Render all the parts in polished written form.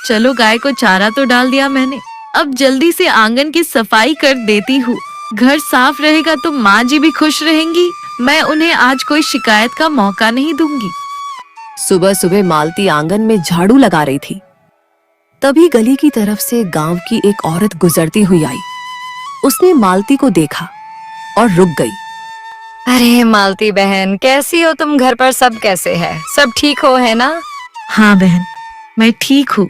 चलो गाय को चारा तो डाल दिया मैंने, अब जल्दी से आंगन की सफाई कर देती हूँ। घर साफ रहेगा तो माँ जी भी खुश रहेंगी। मैं उन्हें आज कोई शिकायत का मौका नहीं दूंगी। सुबह सुबह मालती आंगन में झाड़ू लगा रही थी। तभी गली की तरफ से गांव की एक औरत गुजरती हुई आई। उसने मालती को देखा और रुक गई। अरे मालती बहन, कैसी हो तुम? घर पर सब कैसे है? सब ठीक हो है ना? हाँ बहन, मैं ठीक हूँ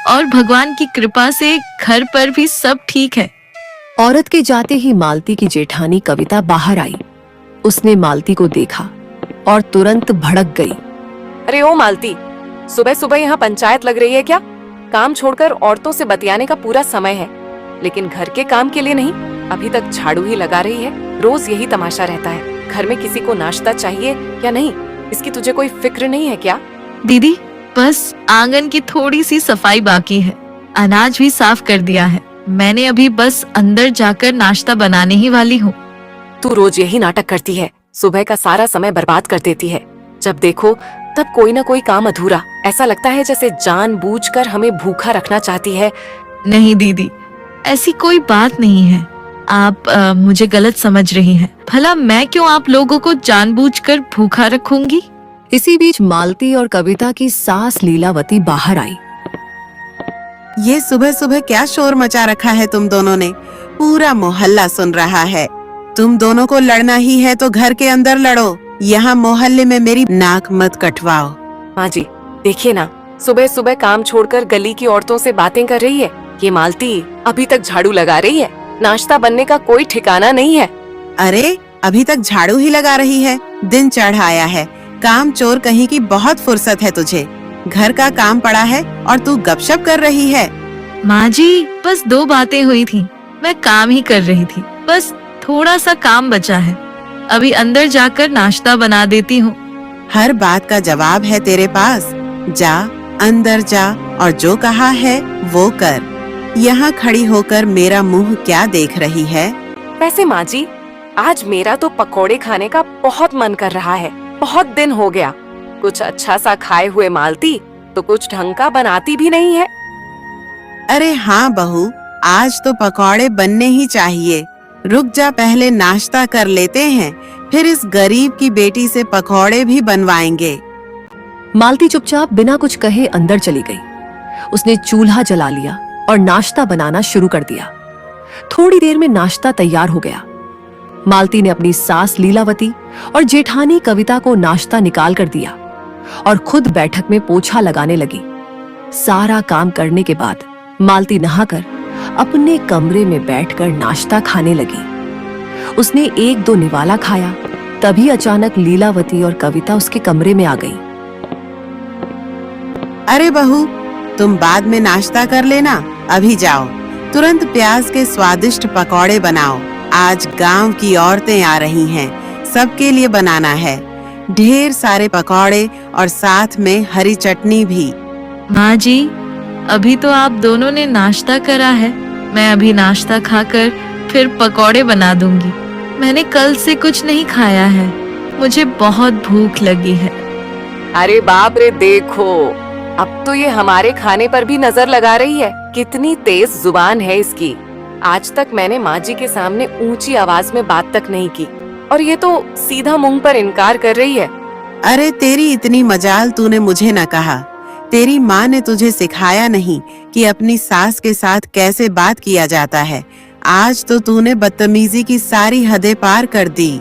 और भगवान की कृपा से घर पर भी सब ठीक है। औरत के जाते ही मालती की जेठानी कविता बाहर आई। उसने मालती को देखा और तुरंत भड़क गई। अरे ओ मालती, सुबह सुबह यहाँ पंचायत लग रही है क्या? काम छोड़कर औरतों से बतियाने का पूरा समय है, लेकिन घर के काम के लिए नहीं। अभी तक झाड़ू ही लगा रही है। रोज यही तमाशा रहता है। घर में किसी को नाश्ता चाहिए या नहीं, इसकी तुझे कोई फिक्र नहीं है क्या? दीदी, बस आंगन की थोड़ी सी सफाई बाकी है। अनाज भी साफ कर दिया है। मैंने अभी बस अंदर जाकर नाश्ता बनाने ही वाली हूँ। तू रोज यही नाटक करती है। सुबह का सारा समय बर्बाद कर देती है। जब देखो तब कोई ना कोई काम अधूरा। ऐसा लगता है जैसे जानबूझकर हमें भूखा रखना चाहती है। नहीं दीदी, ऐसी कोई बात नहीं है। आप मुझे गलत समझ रही हैं। भला मैं क्यों आप लोगों को जानबूझकर भूखा रखूंगी? इसी बीच मालती और कविता की सास लीलावती बाहर आई। ये सुबह सुबह क्या शोर मचा रखा है तुम दोनों ने? पूरा मोहल्ला सुन रहा है। तुम दोनों को लड़ना ही है तो घर के अंदर लड़ो। यहाँ मोहल्ले में मेरी नाक मत कटवाओ। माँ जी, देखिए ना, सुबह सुबह काम छोड़कर गली की औरतों से बातें कर रही है। ये मालती अभी तक झाड़ू लगा रही है। नाश्ता बनने का कोई ठिकाना नहीं है। अरे अभी तक झाड़ू ही लगा रही है? दिन चढ़ आया है। काम चोर कहीं की, बहुत फुर्सत है तुझे। घर का काम पड़ा है और तू गपशप कर रही है। माँ जी, बस 2 बातें हुई थी। मैं काम ही कर रही थी। बस थोड़ा सा काम बचा है। अभी अंदर जाकर नाश्ता बना देती हूँ। हर बात का जवाब है तेरे पास। जा, अंदर जा और जो कहा है वो कर। यहाँ खड़ी होकर मेरा मुंह क्या देख रही है? वैसे माँ जी, आज मेरा तो पकोड़े खाने का बहुत मन कर रहा है। बहुत दिन हो गया। कुछ अच्छा सा खाए हुए मालती तो कुछ ढंग का बनाती भी नहीं है। अरे हाँ बहू, आज तो पकौड़े बनने ही चाहिए। रुक जा, पहले नाश्ता कर लेते हैं, फिर इस गरीब की बेटी से पकौड़े भी बनवाएंगे। मालती चुपचाप बिना कुछ कहे अंदर चली गई। उसने चूल्हा जला लिया और नाश्ता बनाना शुरू कर दिया। थोड़ी देर में नाश्ता तैयार हो गया। मालती ने अपनी सास लीलावती और जेठानी कविता को नाश्ता निकाल कर दिया और खुद बैठक में पोछा लगाने लगी। सारा काम करने के बाद मालती नहाकर अपने कमरे में बैठकर नाश्ता खाने लगी। उसने 1-2 निवाला खाया। तभी अचानक लीलावती और कविता उसके कमरे में आ गई। अरे बहू, तुम बाद में नाश्ता कर लेना, अभी जाओ। तुरंत प्याज के स्वादिष्ट पकौड़े बनाओ। आज गांव की औरतें आ रही हैं, सबके लिए बनाना है। ढेर सारे पकौड़े और साथ में हरी चटनी भी। माँ जी, अभी तो आप दोनों ने नाश्ता करा है। मैं अभी नाश्ता खाकर फिर पकौड़े बना दूंगी। मैंने कल से कुछ नहीं खाया है। मुझे बहुत भूख लगी है। अरे बाप रे, देखो अब तो ये हमारे खाने पर भी नजर लगा रही है। कितनी तेज जुबान है इसकी। आज तक मैंने माँ जी के सामने ऊंची आवाज में बात तक नहीं की और ये तो सीधा मुंह पर इनकार कर रही है। अरे तेरी इतनी मजाल तूने मुझे न कहा। तेरी माँ ने तुझे सिखाया नहीं कि अपनी सास के साथ कैसे बात किया जाता है। आज तो तूने बदतमीजी की सारी हदें पार कर दी।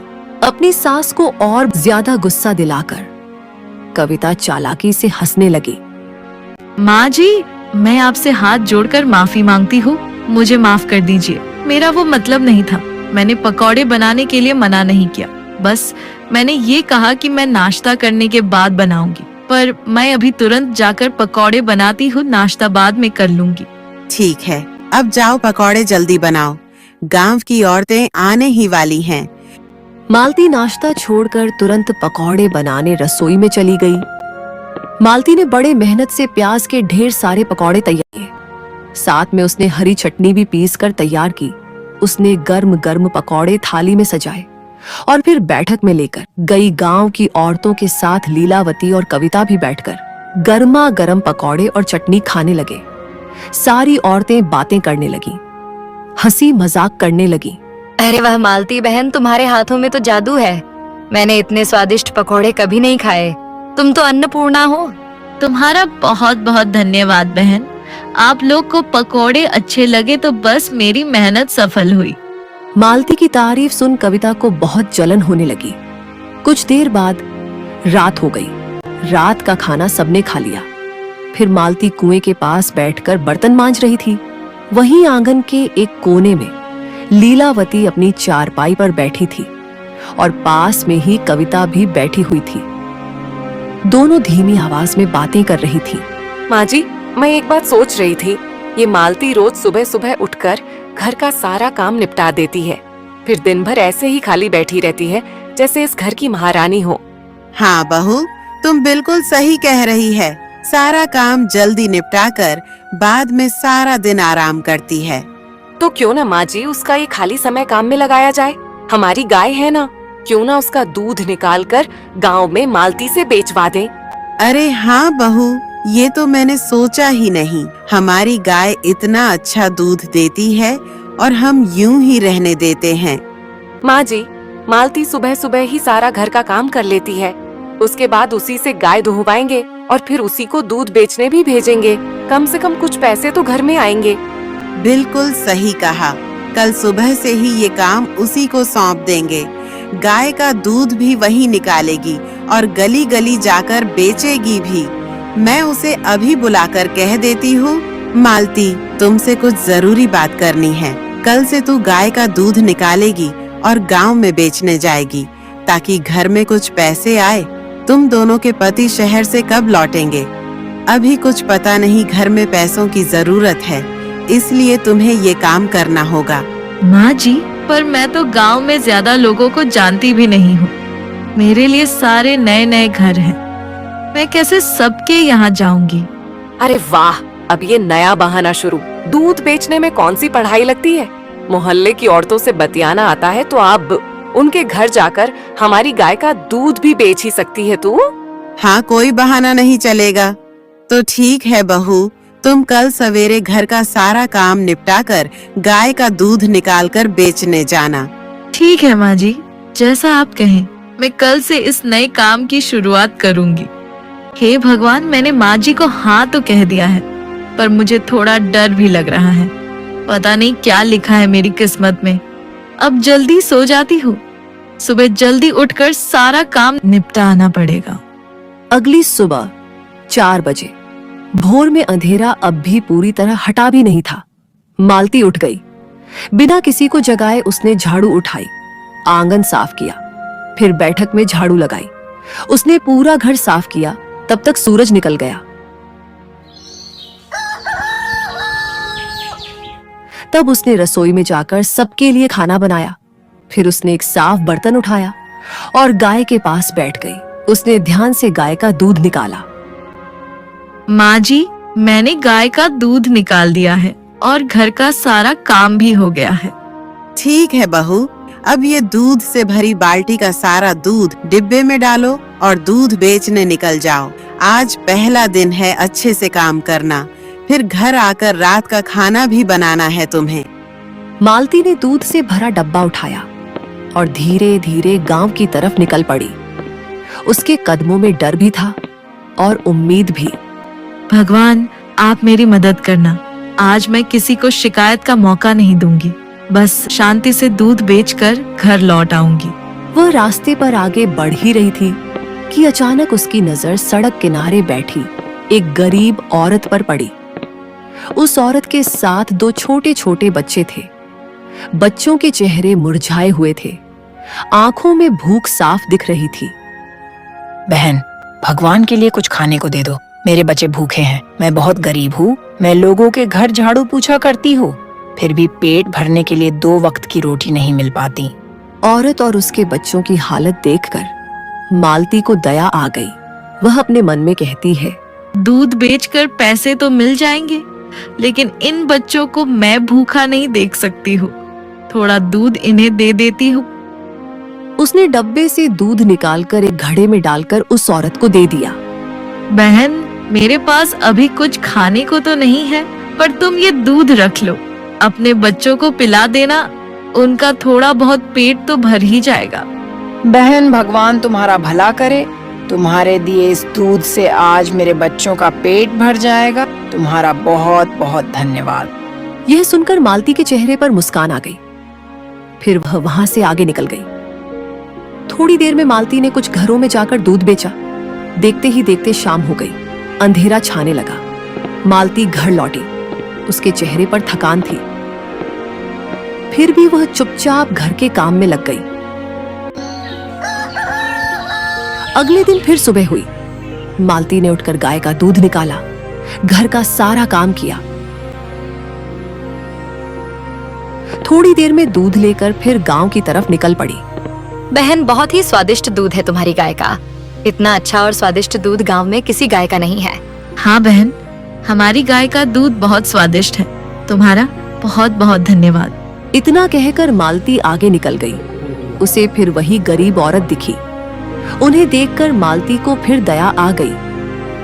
अपनी सास को और ज्यादा गुस्सा दिलाकर कविता चालाकी से हंसने लगी। माँ जी, मैं आपसे हाथ जोड़कर माफी मांगती हूँ। मुझे माफ कर दीजिए। मेरा वो मतलब नहीं था। मैंने पकौड़े बनाने के लिए मना नहीं किया। बस मैंने ये कहा कि मैं नाश्ता करने के बाद बनाऊंगी। पर मैं अभी तुरंत जाकर पकौड़े बनाती हूँ। नाश्ता बाद में कर लूंगी। ठीक है, अब जाओ पकौड़े जल्दी बनाओ। गांव की औरतें आने ही वाली हैं। मालती नाश्ता छोड़कर तुरंत पकौड़े बनाने रसोई में चली गई। मालती ने बड़े मेहनत से प्याज के ढेर सारे पकौड़े तैयार किए। साथ में उसने हरी चटनी भी पीस कर तैयार की। उसने गर्म गर्म पकौड़े थाली में सजाए और फिर बैठक में लेकर गई। गांव की औरतों के साथ लीलावती और कविता भी बैठकर गर्मा गर्म पकौड़े और चटनी खाने लगे। सारी औरतें बातें करने लगीं, हंसी मजाक करने लगीं। अरे वाह मालती बहन, तुम्हारे हाथों में तो जादू है। मैंने इतने स्वादिष्ट पकोड़े कभी नहीं खाए। तुम तो अन्नपूर्णा हो। तुम्हारा बहुत बहुत धन्यवाद बहन। आप लोग को पकोड़े अच्छे लगे तो बस मेरी मेहनत सफल हुई। मालती की तारीफ सुन कविता को बहुत जलन होने लगी। कुछ देर बाद रात हो गई। रात का खाना सबने खा लिया। फिर मालती कुएं के पास बैठकर बर्तन मांज रही थी। वहीं आंगन के एक कोने में लीलावती अपनी चारपाई पर बैठी थी और पास में ही कविता भी बैठी हुई थी। दोनों धीमी आवाज में बातें कर रही थी। माँ जी, मैं एक बात सोच रही थी। ये मालती रोज सुबह सुबह उठकर घर का सारा काम निपटा देती है, फिर दिन भर ऐसे ही खाली बैठी रहती है जैसे इस घर की महारानी हो। हाँ बहू, तुम बिल्कुल सही कह रही है। सारा काम जल्दी निपटाकर बाद में सारा दिन आराम करती है। तो क्यों ना माँ जी उसका ये खाली समय काम में लगाया जाए। हमारी गाय है ना, क्यों ना उसका दूध निकाल कर गाँव में मालती से बेचवा दें। अरे हाँ बहू, ये तो मैंने सोचा ही नहीं। हमारी गाय इतना अच्छा दूध देती है और हम यूं ही रहने देते हैं। माँ जी, मालती सुबह सुबह ही सारा घर का काम कर लेती है। उसके बाद उसी से गाय दुहवाएंगे और फिर उसी को दूध बेचने भी भेजेंगे। कम से कम कुछ पैसे तो घर में आएंगे। बिल्कुल सही कहा। कल सुबह से ही ये काम उसी को सौंप देंगे। गाय का दूध भी वही निकालेगी और गली गली जाकर बेचेगी भी। मैं उसे अभी बुलाकर कह देती हूँ, मालती तुमसे कुछ जरूरी बात करनी है। कल से तू गाय का दूध निकालेगी और गांव में बेचने जाएगी ताकि घर में कुछ पैसे आए। तुम दोनों के पति शहर से कब लौटेंगे? अभी कुछ पता नहीं, घर में पैसों की जरूरत है, इसलिए तुम्हें ये काम करना होगा। माँ जी, पर मैं तो गांव में ज्यादा लोगों को जानती भी नहीं हूँ। मेरे लिए सारे नए नए घर हैं। मैं कैसे सबके यहाँ जाऊंगी? अरे वाह, अब ये नया बहाना शुरू। दूध बेचने में कौन सी पढ़ाई लगती है? मोहल्ले की औरतों से बतियाना आता है तो अब उनके घर जाकर हमारी गाय का दूध भी बेच ही सकती है तू। हाँ, कोई बहाना नहीं चलेगा। तो ठीक है बहू, तुम कल सवेरे घर का सारा काम निपटाकर गाय का दूध निकालकर बेचने जाना। ठीक है माँ जी, जैसा आप कहें। मैं कल से इस नए काम की शुरुआत करूंगी। हे भगवान, मैंने माँ जी को हाँ तो कह दिया है, पर मुझे थोड़ा डर भी लग रहा है। पता नहीं क्या लिखा है मेरी किस्मत में। अब जल्दी सो जाती हूँ, सुबह जल्दी उठकर सारा काम निपटाना पड़ेगा। अगली सुबह 4 बजे भोर में अंधेरा अब भी पूरी तरह हटा भी नहीं था। मालती उठ गई। बिना किसी को जगाए उसने झाड़ू उठाई, आंगन साफ किया, फिर बैठक में झाड़ू लगाई। उसने पूरा घर साफ किया। तब तक सूरज निकल गया। तब उसने रसोई में जाकर सबके लिए खाना बनाया। फिर उसने एक साफ बर्तन उठाया और गाय के पास बैठ गई। उसने ध्यान से गाय का दूध निकाला। माँ जी, मैंने गाय का दूध निकाल दिया है और घर का सारा काम भी हो गया है। ठीक है बहू, अब ये दूध से भरी बाल्टी का सारा दूध डिब्बे में डालो और दूध बेचने निकल जाओ। आज पहला दिन है अच्छे से काम करना, फिर घर आकर रात का खाना भी बनाना है तुम्हें। मालती ने दूध से भरा डब्बा उठाया और धीरे धीरे गांव की तरफ निकल पड़ी। उसके कदमों में डर भी था और उम्मीद भी। भगवान, आप मेरी मदद करना। आज मैं किसी को शिकायत का मौका नहीं दूंगी। बस शांति से दूध बेचकर घर लौट आऊंगी। वह रास्ते पर आगे बढ़ ही रही थी कि अचानक उसकी नजर सड़क किनारे बैठी एक गरीब औरत पर पड़ी। उस औरत के साथ 2 छोटे छोटे बच्चे थे। बच्चों के चेहरे मुरझाए हुए थे, आंखों में भूख साफ दिख रही थी। बहन, भगवान के लिए कुछ खाने को दे दो। मेरे बच्चे भूखे हैं। मैं बहुत गरीब हूँ। मैं लोगों के घर झाड़ू पूछा करती हूँ, फिर भी पेट भरने के लिए 2 वक्त की रोटी नहीं मिल पाती। औरत और उसके बच्चों की हालत देखकर मालती को दया आ गई। वह अपने मन में कहती है, दूध बेचकर पैसे तो मिल जाएंगे, लेकिन इन बच्चों को मैं भूखा नहीं देख सकती हूँ। थोड़ा दूध इन्हें दे देती हूँ। उसने डब्बे से दूध निकालकर एक घड़े में डालकर उस औरत को दे दिया। बहन, मेरे पास अभी कुछ खाने को तो नहीं है, पर तुम ये दूध रख लो, अपने बच्चों को पिला देना, उनका थोड़ा बहुत पेट तो भर ही जाएगा। बहन, भगवान तुम्हारा भला करे। तुम्हारे दिए इस दूध से आज मेरे बच्चों का पेट भर जाएगा। तुम्हारा बहुत बहुत धन्यवाद। यह सुनकर मालती के चेहरे पर मुस्कान आ गई। फिर वह वहां से आगे निकल गई। थोड़ी देर में मालती ने कुछ घरों में जाकर दूध बेचा। देखते ही देखते शाम हो गई, अंधेरा छाने लगा। मालती घर लौटी। उसके चेहरे पर थकान थी, फिर भी वह चुपचाप घर के काम में लग गई। अगले दिन फिर सुबह हुई। मालती ने उठकर गाय का दूध निकाला, घर का सारा काम किया। थोड़ी देर में दूध लेकर फिर गांव की तरफ निकल पड़ी। बहन, बहुत ही स्वादिष्ट दूध है तुम्हारी गाय का। इतना अच्छा और स्वादिष्ट दूध गांव में किसी गाय का नहीं है। हाँ बहन, हमारी गाय का दूध बहुत स्वादिष्ट है। तुम्हारा बहुत बहुत धन्यवाद। इतना कहकर मालती आगे निकल गई। उसे फिर वही गरीब औरत दिखी। उन्हें देखकर मालती को फिर दया आ गई।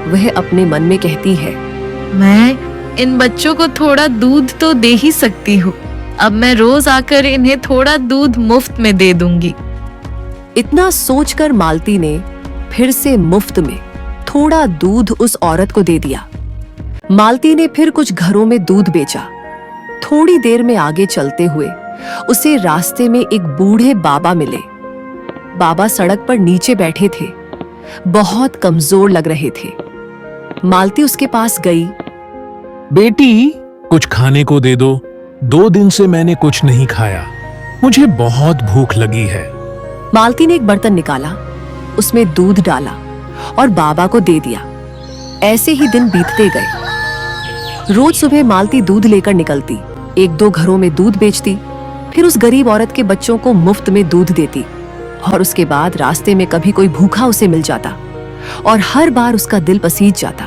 वह अपने मन में कहती है, मैं इन बच्चों को थोड़ा दूध तो दे ही सकती हूँ। अब मैं रोज आकर इन्हें थोड़ा दूध मुफ्त में दे दूंगी। इतना सोचकर मालती ने फिर से मुफ्त में थोड़ा दूध उस औरत को दे दिया। मालती ने फिर कुछ घरों में दूध बेचा। थोड़ी देर में आगे चलते हुए उसे रास्ते में एक बूढ़े बाबा मिले। बाबा सड़क पर नीचे बैठे थे, बहुत कमजोर लग रहे थे। मालती उसके पास गई। बेटी, कुछ खाने को दे दो। 2 दिन से मैंने कुछ नहीं खाया। मुझे बहुत भूख लगी है। मालती ने एक बर्तन निकाला, उसमें दूध डाला और बाबा को दे दिया। ऐसे ही दिन बीतते गए। रोज सुबह मालती दूध लेकर निकलती, 1-2 घरों में दूध बेचती, फिर उस गरीब औरत के बच्चों को मुफ्त में दूध देती। और उसके बाद रास्ते में कभी कोई भूखा उसे मिल जाता और हर बार उसका दिल पसीज जाता।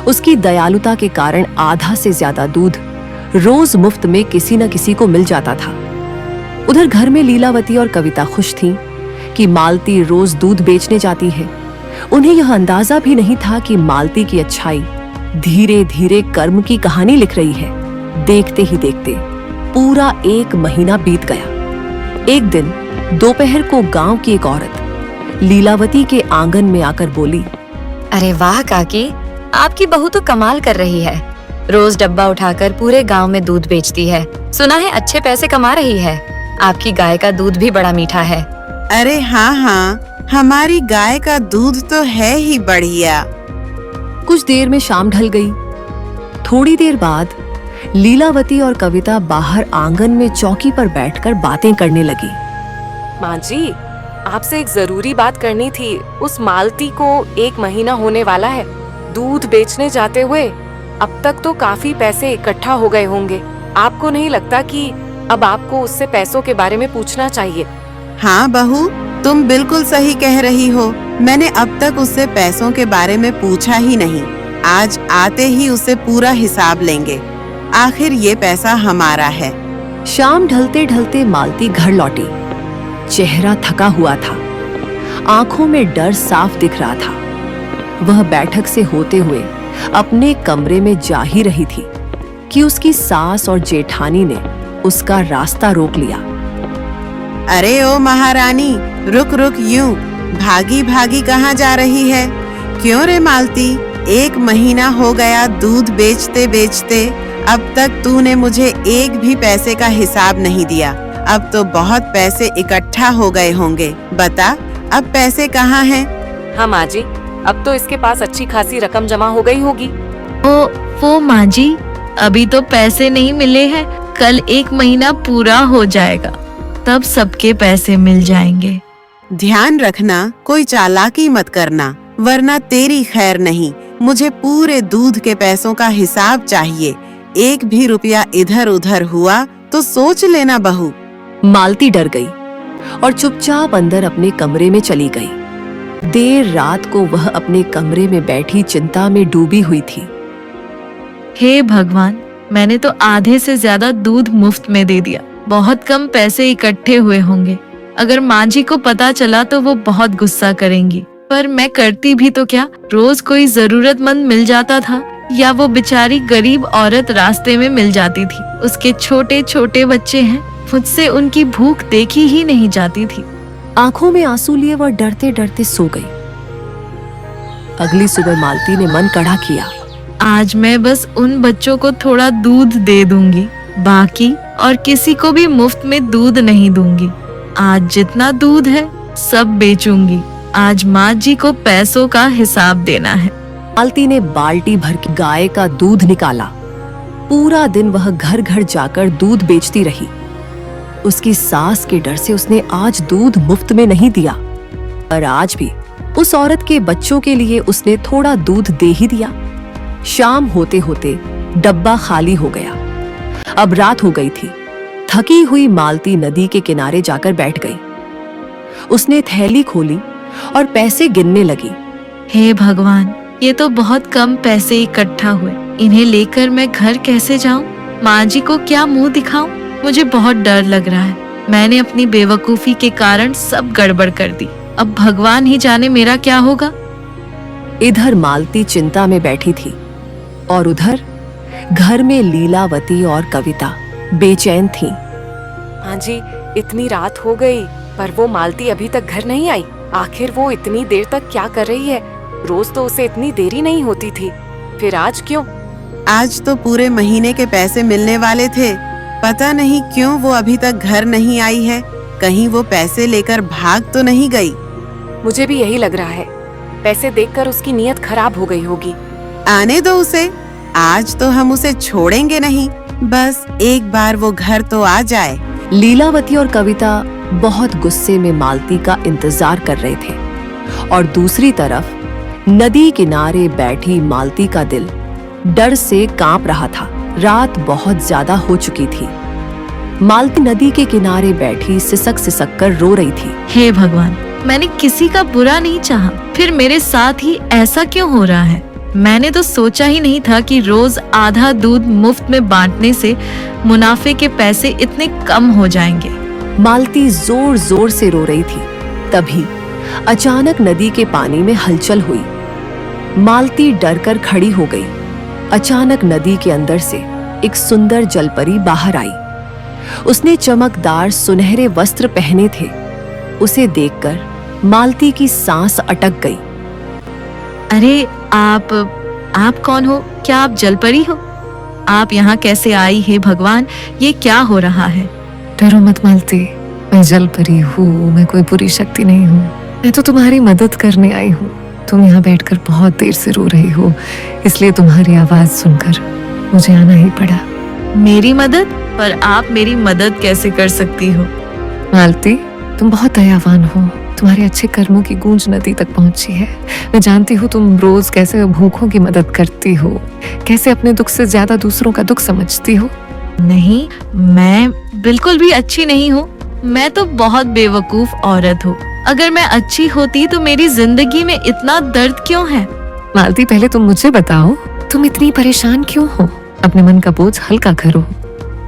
उसकी दयालुता के कारण आधा से ज्यादा दूध रोज मुफ्त में किसी न किसी को मिल जाता था। उधर घर में लीलावती और कविता खुश थीं कि मालती रोज दूध बेचने जाती है। उन्हें यह अंदाजा भी नहीं था कि मालती की अच्छाई धीरे धीरे कर्म की कहानी लिख रही है। देखते ही देखते पूरा 1 महीना बीत गया। एक दिन दोपहर को गांव की एक औरत लीलावती के आंगन में आकर बोली, अरे वाह काकी, आपकी बहू तो कमाल कर रही है। रोज डब्बा उठाकर पूरे गांव में दूध बेचती है। सुना है अच्छे पैसे कमा रही है। आपकी गाय का दूध भी बड़ा मीठा है। अरे हाँ, हमारी गाय का दूध तो है ही बढ़िया। कुछ देर में शाम ढल गई। थोड़ी देर बाद लीलावती और कविता बाहर आंगन में चौकी पर बैठकर बातें करने लगी। माँ जी, आपसे एक जरूरी बात करनी थी। उस मालती को 1 महीना होने वाला है दूध बेचने जाते हुए। अब तक तो काफी पैसे इकट्ठा हो गए होंगे। आपको नहीं लगता कि अब आपको उससे पैसों के बारे में पूछना चाहिए? हाँ बहू, तुम बिल्कुल सही कह रही हो। मैंने अब तक उससे पैसों के बारे में पूछा ही नहीं। आज आते ही उससे पूरा हिसाब लेंगे। आखिर ये पैसा हमारा है। शाम ढलते ढलते मालती घर लौटी। चेहरा थका हुआ था, आंखों में डर साफ दिख रहा था। वह बैठक से होते हुए अपने कमरे में जा ही रही थी कि उसकी सास और जेठानी ने उसका रास्ता रोक लिया। अरे ओ महारानी, रुक रुक, यूं भागी भागी कहाँ जा रही है? क्यों रे मालती, 1 महीना हो गया दूध बेचते बेचते। अब तक तूने मुझे एक भी पैसे का हिसाब नहीं दिया। अब तो बहुत पैसे इकट्ठा हो गए होंगे। बता, अब पैसे कहाँ हैं? हाँ माँ जी, अब तो इसके पास अच्छी खासी रकम जमा हो गई होगी। वो माँ जी, अभी तो पैसे नहीं मिले हैं। कल 1 महीना पूरा हो जाएगा, तब सबके पैसे मिल जाएंगे। ध्यान रखना, कोई चालाकी मत करना, वरना तेरी खैर नहीं। मुझे पूरे दूध के पैसों का हिसाब चाहिए। 1 भी रुपया इधर उधर हुआ तो सोच लेना बहू। मालती डर गई और चुपचाप अंदर अपने कमरे में चली गई। देर रात को वह अपने कमरे में बैठी चिंता में डूबी हुई थी। हे भगवान, मैंने तो आधे से ज्यादा दूध मुफ्त में दे दिया। बहुत कम पैसे इकट्ठे हुए होंगे। अगर माँ जी को पता चला तो वो बहुत गुस्सा करेंगी। पर मैं करती भी तो क्या, रोज कोई जरूरतमंद मिल जाता था। या वो बेचारी गरीब औरत रास्ते में मिल जाती थी। उसके छोटे छोटे बच्चे हैं, मुझसे उनकी भूख देखी ही नहीं जाती थी। आंखों में आंसू लिए वह डरते डरते सो गई। अगली सुबह मालती ने मन कड़ा किया। आज मैं बस उन बच्चों को थोड़ा दूध दे दूंगी, बाकी और किसी को भी मुफ्त में दूध नहीं दूंगी। आज जितना दूध है सब बेचूंगी। आज माँ जी को पैसों का हिसाब देना है। मालती ने बाल्टी भर के गाय का दूध निकाला। पूरा दिन वह घर घर जाकर दूध बेचती रही। उसकी सास के डर से उसने आज दूध मुफ्त में नहीं दिया, पर आज भी उस औरत के बच्चों के लिए उसने थोड़ा दूध दे ही दिया। शाम होते होते डब्बा खाली हो गया। अब रात हो गई थी। थकी हुई मालती नदी के किनारे जाकर बैठ गई। उसने थैली खोली और पैसे गिनने लगी। हे भगवान, ये तो बहुत कम पैसे इकट्ठा हुए। इन्हें लेकर मैं घर कैसे जाऊं? माँ जी को क्या मुंह दिखाऊं? मुझे बहुत डर लग रहा है। मैंने अपनी बेवकूफी के कारण सब गड़बड़ कर दी। अब भगवान ही जाने मेरा क्या होगा। इधर मालती चिंता में बैठी थी और उधर घर में लीलावती और कविता बेचैन थीं। हाँ जी, इतनी रात हो गई पर वो मालती अभी तक घर नहीं आई। आखिर वो इतनी देर तक क्या कर रही है? रोज तो उसे इतनी देरी नहीं होती थी, फिर आज क्यों? आज तो पूरे महीने के पैसे मिलने वाले थे। पता नहीं क्यों वो अभी तक घर नहीं आई है। कहीं वो पैसे लेकर भाग तो नहीं गई। मुझे भी यही लग रहा है। पैसे देखकर उसकी नीयत खराब हो गई होगी। आने दो उसे, आज तो हम उसे छोड़ेंगे नहीं। बस एक बार वो घर तो आ जाए। लीलावती और कविता बहुत गुस्से में मालती का इंतजार कर रहे थे और दूसरी तरफ नदी किनारे बैठी मालती का दिल डर से कांप रहा था। रात बहुत ज्यादा हो चुकी थी। मालती नदी के किनारे बैठी सिसक सिसक कर रो रही थी। हे भगवान, मैंने किसी का बुरा नहीं चाहा, फिर मेरे साथ ही ऐसा क्यों हो रहा है? मैंने तो सोचा ही नहीं था कि रोज आधा दूध मुफ्त में बांटने से मुनाफे के पैसे इतने कम हो जाएंगे। मालती जोर जोर से रो रही थी। तभी अचानक नदी के पानी में हलचल हुई। मालती डरकर खड़ी हो गई। अचानक नदी के अंदर से एक सुंदर जलपरी बाहर आई। उसने चमकदार सुनहरे वस्त्र पहने थे। उसे देखकर मालती की सांस अटक गई। अरे आप कौन हो? क्या आप जलपरी हो? आप यहाँ कैसे आई? हे भगवान, ये क्या हो रहा है? डरो मत मालती, मैं जलपरी हूँ। मैं कोई बुरी शक्ति नहीं हूँ। मैं तो तुम्हारी मदद करने आई हूँ। तुम यहाँ बैठकर बहुत देर से रो रही हो, इसलिए तुम्हारी आवाज सुनकर मुझे आना ही पड़ा। मेरी मदद? पर आप मेरी मदद कैसे कर सकती हो? मालती, तुम बहुत दयावान हो। तुम्हारे अच्छे कर्मों की गूंज नदी तक पहुंची है। मैं जानती हूँ तुम रोज कैसे भूखों की मदद करती हो, कैसे अपने दुख से ज्यादा दूसरों का दुख समझती हो। नहीं, मैं बिल्कुल भी अच्छी नहीं हूँ। मैं तो बहुत बेवकूफ औरत हूँ। अगर मैं अच्छी होती तो मेरी जिंदगी में इतना दर्द क्यों है? मालती, पहले तुम मुझे बताओ, तुम इतनी परेशान क्यों हो? अपने मन का बोझ हल्का करो।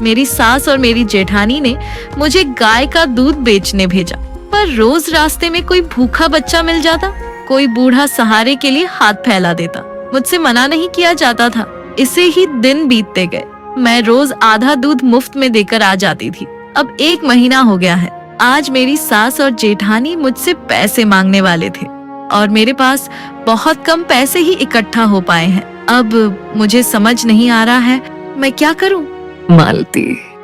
मेरी सास और मेरी जेठानी ने मुझे गाय का दूध बेचने भेजा, पर रोज रास्ते में कोई भूखा बच्चा मिल जाता, कोई बूढ़ा सहारे के लिए हाथ फैला देता। मुझसे मना नहीं किया जाता था। इसे ही दिन बीतते गए। मैं रोज आधा दूध मुफ्त में देकर आ जाती थी। अब 1 महीना हो गया है। आज मेरी सास और जेठानी मुझसे पैसे मांगने वाले थे और मेरे पास बहुत कम पैसे ही इकट्ठा हो पाए हैं। अब मुझे समझ नहीं आ रहा है मैं क्या करूं? मालती,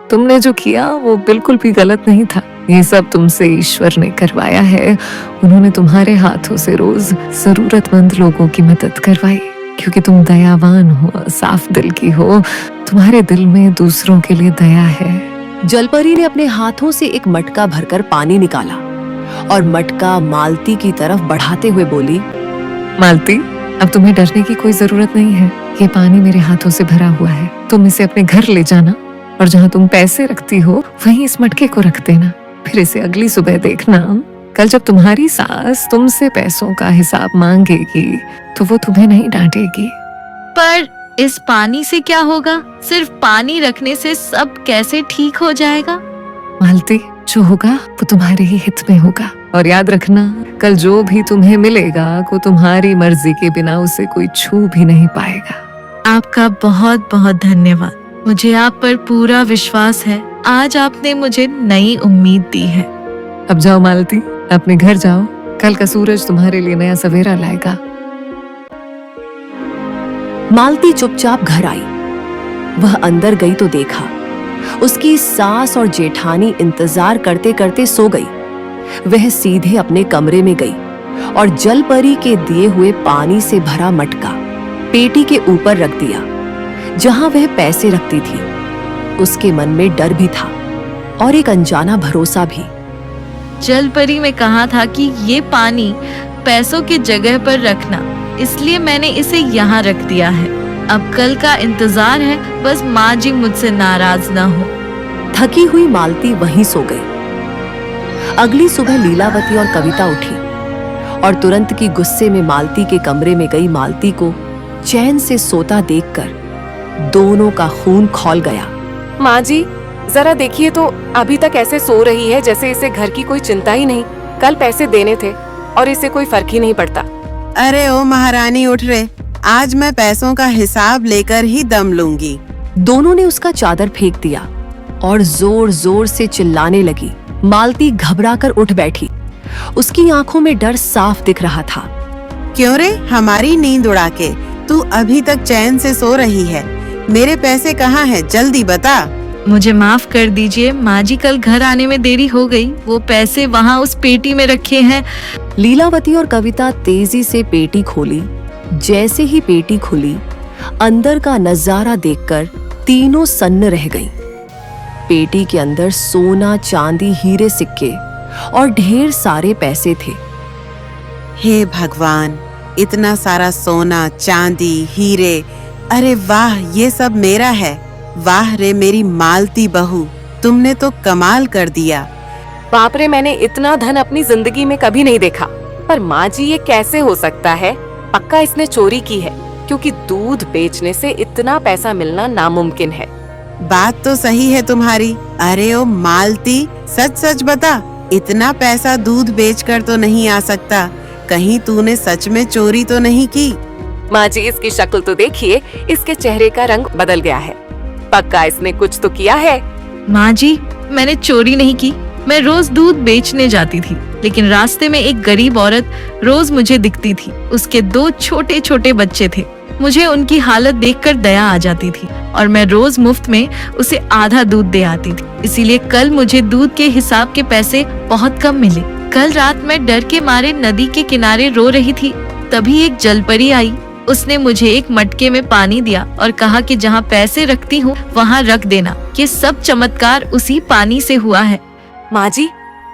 तुमने जो किया वो बिल्कुल भी गलत नहीं था। ये सब तुमसे ईश्वर ने करवाया है। उन्होंने तुम्हारे हाथों से रोज जरूरतमंद लोगों की मदद करवाई, क्योंकि तुम दयावान हो, साफ दिल की हो। तुम्हारे दिल में दूसरों के लिए दया है। जलपरी ने अपने हाथों से एक मटका भरकर पानी निकाला और मटका मालती की तरफ बढ़ाते हुए बोली, मालती, अब तुम्हें डरने की कोई जरूरत नहीं है। ये पानी मेरे हाथों से भरा हुआ है। तुम इसे अपने घर ले जाना और जहाँ तुम पैसे रखती हो वहीं इस मटके को रख देना। फिर इसे अगली सुबह देखना। कल जब तुम्हारी सास तुमसे पैसों का हिसाब मांगेगी तो वो तुम्हें नहीं डांटेगी। पर इस पानी से क्या होगा? सिर्फ पानी रखने से सब कैसे ठीक हो जाएगा? मालती, जो होगा वो तुम्हारे ही हित में होगा। और याद रखना, कल जो भी तुम्हें मिलेगा वो तुम्हारी मर्जी के बिना उसे कोई छू भी नहीं पाएगा। आपका बहुत बहुत धन्यवाद। मुझे आप पर पूरा विश्वास है। आज आपने मुझे नई उम्मीद दी है। अब जाओ मालती, अपने घर जाओ। कल का सूरज तुम्हारे लिए नया सवेरा लाएगा। मालती चुपचाप घर आई। वह अंदर गई तो देखा उसकी सास और जेठानी इंतजार करते करते सो गई। वह सीधे अपने कमरे में गई और जलपरी के दिए हुए पानी से भरा मटका पेटी के ऊपर रख दिया जहां वह पैसे रखती थी। उसके मन में डर भी था और एक अनजाना भरोसा भी। जलपरी में कहा था कि ये पानी पैसों की जगह पर रखना, इसलिए मैंने इसे यहाँ रख दिया है। अब कल का इंतजार है, बस माँ जी मुझसे नाराज ना हो। थकी हुई मालती वहीं सो गई। अगली सुबह लीलावती और कविता उठी और तुरंत की गुस्से में मालती के कमरे में गई मालती को चैन से सोता देखकर दोनों का खून खौल गया। माँ जी, जरा देखिए तो अभी तक ऐसे सो रही है जैसे इसे घर की कोई चिंता ही नहीं। कल पैसे देने थे और इसे कोई फर्क ही नहीं पड़ता। अरे ओ महारानी उठ रे, आज मैं पैसों का हिसाब लेकर ही दम लूंगी। दोनों ने उसका चादर फेंक दिया और जोर जोर से चिल्लाने लगी। मालती घबराकर उठ बैठी। उसकी आंखों में डर साफ दिख रहा था। क्यों रे, हमारी नींद उड़ा के तू अभी तक चैन से सो रही है? मेरे पैसे कहाँ हैं? जल्दी बता। मुझे माफ कर दीजिए माँ जी, कल घर आने में देरी हो गई। वो पैसे वहाँ उस पेटी में रखे हैं। लीलावती और कविता तेजी से पेटी खोली। जैसे ही पेटी खुली, अंदर का नजारा देखकर तीनों सन्न रह गईं। पेटी के अंदर सोना, चांदी, हीरे, सिक्के और ढेर सारे पैसे थे। हे भगवान, इतना सारा सोना, चांदी, हीरे, अरे वाह, ये सब मेरा है। वाह रे मेरी मालती बहू, तुमने तो कमाल कर दिया। बाप रे, मैंने इतना धन अपनी जिंदगी में कभी नहीं देखा। पर माँ जी, ये कैसे हो सकता है? पक्का इसने चोरी की है, क्योंकि दूध बेचने से इतना पैसा मिलना नामुमकिन है। बात तो सही है तुम्हारी। अरे ओ मालती, सच सच बता, इतना पैसा दूध बेचकर तो नहीं आ सकता। कहीं तूने सच में चोरी तो नहीं की? माँ जी, इसकी शक्ल तो देखिए, इसके चेहरे का रंग बदल गया है। पक्का इसने कुछ तो किया है। माँ जी, मैंने चोरी नहीं की। मैं रोज दूध बेचने जाती थी, लेकिन रास्ते में एक गरीब औरत रोज मुझे दिखती थी। उसके 2 छोटे छोटे बच्चे थे। मुझे उनकी हालत देखकर दया आ जाती थी और मैं रोज मुफ्त में उसे आधा दूध दे आती थी। इसीलिए कल मुझे दूध के हिसाब के पैसे बहुत कम मिले। कल रात मैं डर के मारे नदी के किनारे रो रही थी। तभी एक जलपरी आई। उसने मुझे एक मटके में पानी दिया और कहा कि जहाँ पैसे रखती हूँ वहाँ रख देना। ये सब चमत्कार उसी पानी से हुआ है। माँ जी,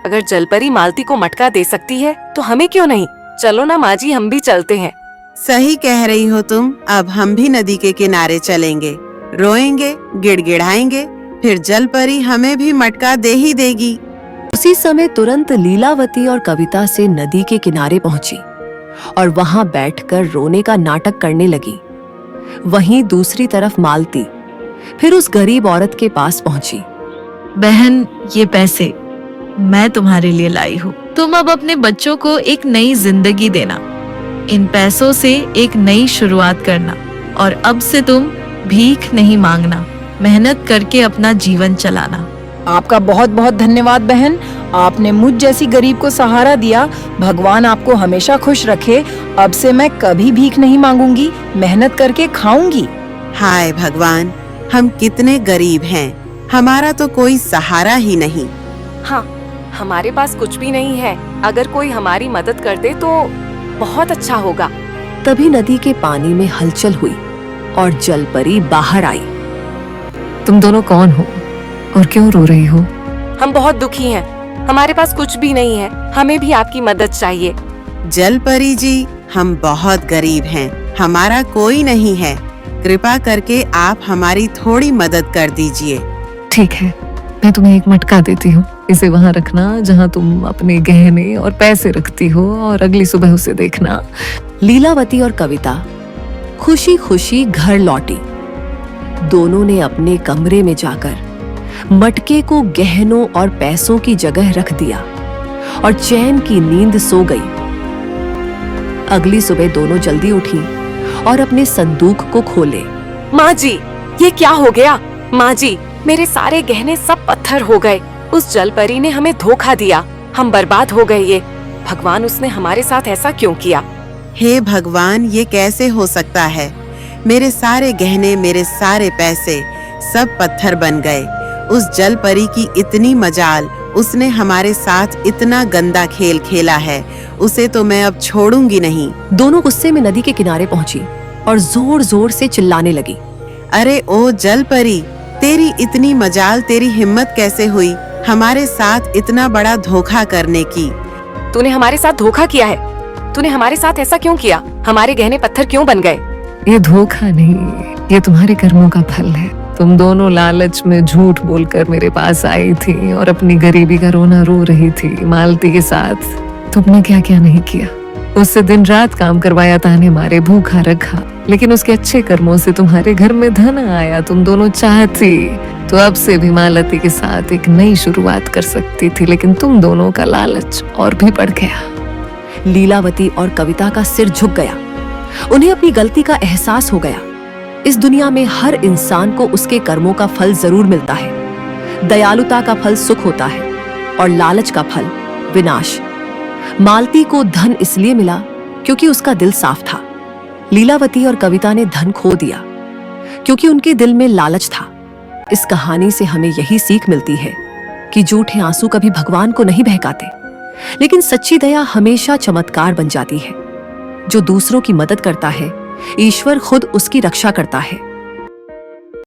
अगर जलपरी मालती को मटका दे सकती है तो हमें क्यों नहीं? चलो ना माँ जी, हम भी चलते हैं। सही कह रही हो तुम। अब हम भी नदी के किनारे चलेंगे, रोएंगे, गिड़गिड़ाएंगे, फिर जलपरी हमें भी मटका दे ही देगी। उसी समय तुरंत लीलावती और कविता से नदी के किनारे पहुंची और वहां बैठकर रोने का नाटक करने लगी। वहीं दूसरी तरफ मालती फिर उस गरीब औरत के पास पहुंची। बहन, ये पैसे मैं तुम्हारे लिए लाई हूँ। तुम अब अपने बच्चों को एक नई जिंदगी देना। इन पैसों से एक नई शुरुआत करना और अब से तुम भीख नहीं मांगना, मेहनत करके अपना जीवन चलाना। आपका बहुत बहुत धन्यवाद बहन। आपने मुझ जैसी गरीब को सहारा दिया। भगवान आपको हमेशा खुश रखे। अब से मैं कभी भीख नहीं मांगूंगी, मेहनत करके खाऊंगी। हाय भगवान, हम कितने गरीब हैं। हमारा तो कोई सहारा ही नहीं। हाँ, हमारे पास कुछ भी नहीं है। अगर कोई हमारी मदद कर दे तो बहुत अच्छा होगा। तभी नदी के पानी में हलचल हुई और जलपरी बाहर आई। तुम दोनों कौन हो और क्यों रो रही हो? हम बहुत दुखी हैं। हमारे पास कुछ भी नहीं है। हमें भी आपकी मदद चाहिए। जलपरी जी, हम बहुत गरीब हैं। हमारा कोई नहीं है। कृपा करके आप हमारी थोड़ी मदद कर दीजिए। ठीक है, मैं तुम्हें एक मटका देती हूँ। इसे वहां रखना जहां तुम अपने गहने और पैसे रखती हो और अगली सुबह उसे देखना। लीलावती और कविता खुशी खुशी घर लौटी। दोनों ने अपने कमरे में जाकर मटके को गहनों और पैसों की जगह रख दिया और चैन की नींद सो गई। अगली सुबह दोनों जल्दी उठी और अपने संदूक को खोले माँ जी, ये क्या हो गया? माँ जी, मेरे सारे गहने सब पत्थर हो गए। उस जल परी ने हमें धोखा दिया, हम बर्बाद हो गए। ये भगवान, उसने हमारे साथ ऐसा क्यों किया? हे भगवान, ये कैसे हो सकता है? मेरे सारे गहने, मेरे सारे पैसे सब पत्थर बन गए। उस जल परी की इतनी मजाल, उसने हमारे साथ इतना गंदा खेल खेला है, उसे तो मैं अब छोड़ूंगी नहीं। दोनों गुस्से में नदी के किनारे पहुंची और जोर जोर से चिल्लाने लगी। अरे ओ जल परी, तेरी इतनी मजाल, तेरी हिम्मत कैसे हुई हमारे साथ इतना बड़ा धोखा करने की? तूने हमारे साथ धोखा किया है। तूने हमारे साथ ऐसा क्यों किया? हमारे गहने पत्थर क्यों बन गए? ये धोखा नहीं, ये तुम्हारे कर्मों का फल है। तुम दोनों लालच में झूठ बोलकर मेरे पास आई थी और अपनी गरीबी का रोना रो रही थी मालती के साथ। तुमने क्या क्या नहीं किया। उससे दिन रात काम करवाया, ताने मारे, भूखा रखा, लेकिन उसके अच्छे कर्मों से तुम्हारे घर में धन आया। तुम दोनों चाहती तो अब से भी मालती के साथ एक नई शुरुआत कर सकती थी, लेकिन तुम दोनों का लालच और भी बढ़ गया। लीलावती और कविता का सिर झुक गया। उन्हें अपनी गलती का एहसास हो गया। इस दुनिया में हर इंसान को उसके कर्मों का फल जरूर मिलता है। दयालुता का फल सुख होता है और लालच का फल विनाश। मालती को धन इसलिए मिला क्योंकि उसका दिल साफ था। लीलावती और कविता ने धन खो दिया क्योंकि उनके दिल में लालच था। इस कहानी से हमें यही सीख मिलती है कि झूठे आंसू कभी भगवान को नहीं बहकाते, लेकिन सच्ची दया हमेशा चमत्कार बन जाती है। जो दूसरों की मदद करता है, ईश्वर खुद उसकी रक्षा करता है।